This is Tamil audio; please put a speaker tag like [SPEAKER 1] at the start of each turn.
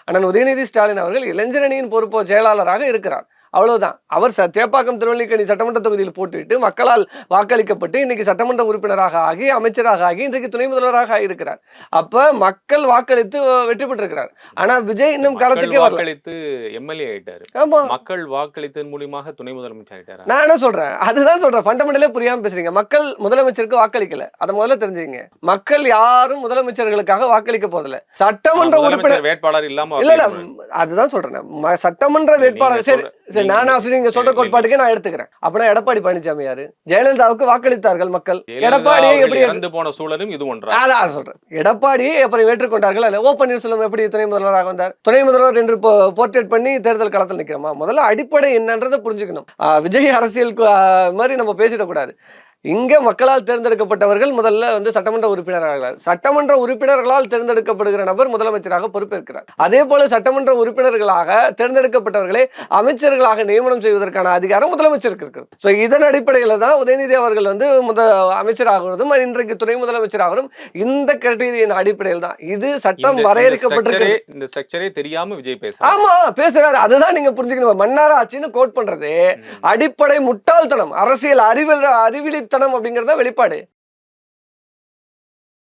[SPEAKER 1] அண்ணன் உதயநிதி ஸ்டாலின் அவர்கள் இளைஞரணியின் பொறுப்பு செயலாளராக இருக்கிறார். அவ்வளவுதான். அவர் சேப்பாக்கம் திருவல்லிக்கேணி சட்டமன்ற தொகுதியில் போட்டுவிட்டு மக்களால் வாக்களிக்கப்பட்டு இன்னைக்கு சட்டமன்ற உறுப்பினராக ஆகி அமைச்சராக ஆகி இன்றைக்கு துணை முதல்வராக ஆகியிருக்கிறார். அப்ப மக்கள் வாக்களித்து வெற்றி பெற்றிருக்கிறார். ஆனா விஜய் இன்னும் களத்துக்கே
[SPEAKER 2] வாக்களித்து எம்எல்ஏ ஆயிட்டாரு.
[SPEAKER 1] ஆமா,
[SPEAKER 2] மக்கள் வாக்களித்ததன் மூலியமாக துணை முதலமைச்சர் ஆயிட்டாரு.
[SPEAKER 1] நான் என்ன சொல்றேன், அதுதான் சொல்றேன். ஃபண்டமெண்டலே புரியாம பேசுறீங்க. மக்கள் முதலமைச்சருக்கு வாக்களிக்கல, அதை முதல்ல தெரிஞ்சுங்க. மக்கள் யாரும் முதலமைச்சர்களுக்காக வாக்களிக்க போதில்ல. சட்டமன்ற உறுப்பினர்
[SPEAKER 2] வேட்பாளர் இல்லாம
[SPEAKER 1] இல்ல இல்ல, அதுதான் சொல்றேன். சட்டமன்ற வேட்பாளர் சரி நீங்க சொல்ற கோட்பாட்டுக்கு நான் எடுத்துக்கிறேன். அப்படின்னா எடப்பாடி பழனிசாமி யாரு? ஜெயலலிதாவுக்கு வாக்களித்தார்கள் மக்கள். எடப்பாடியை எப்படி
[SPEAKER 2] இறந்து போன சூழலும் இது ஒன்றா?
[SPEAKER 1] அதான் சொல்றேன். எடப்பாடியை எப்படி ஏற்றுக்கொண்டார்கள்? இல்ல ஓ பன்னீர்செல்வம் எப்படி துணை முதல்வராக வந்தார்? துணை முதல்வர் என்று போர்ட்ரேட் பண்ணி தேர்தல் களத்தில் நிக்கிறோமா? முதல்ல அடிப்படை என்னன்றதை புரிஞ்சுக்கணும். விஜய் அரசியல் மாதிரி நம்ம பேசிடக்கூடாது. இங்க மக்களால் தேர்ந்தெடுக்கப்பட்டவர்கள் முதல்ல சட்டமன்ற உறுப்பினர்கள். சட்டமன்ற உறுப்பினர்களால் தேர்ந்தெடுக்கப்படுகிற நபர் முதலமைச்சராக பொறுப்பேற்கிறார். அதே போல சட்டமன்ற உறுப்பினர்களாக தேர்ந்தெடுக்கப்பட்டவர்களை அமைச்சர்களாக நியமனம் செய்வதற்கான அதிகாரம் முதலமைச்சருக்கு இருக்கிறது. இதன் அடிப்படையில தான் உதயநிதி அவர்கள் அமைச்சராகிறதும் இன்றைக்கு துணை முதலமைச்சராகவும் இந்த கிரைட்டீரியின் அடிப்படையில் தான். இது சட்டம் வரையறுக்கப்பட்டிருக்கு.
[SPEAKER 2] இந்த ஸ்ட்ரக்சரே தெரியாம விஜய் பேசுறாரு.
[SPEAKER 1] ஆமா பேசுறாரு. அதுதான் நீங்க புரிஞ்சுக்கணும். மன்னார் ஆட்சின்னு கோட் பண்றது அடிப்படை முட்டாள்தனம், அரசியல் அறிவிலித்தனம் அப்படிங்கறத வெளிப்பாடு.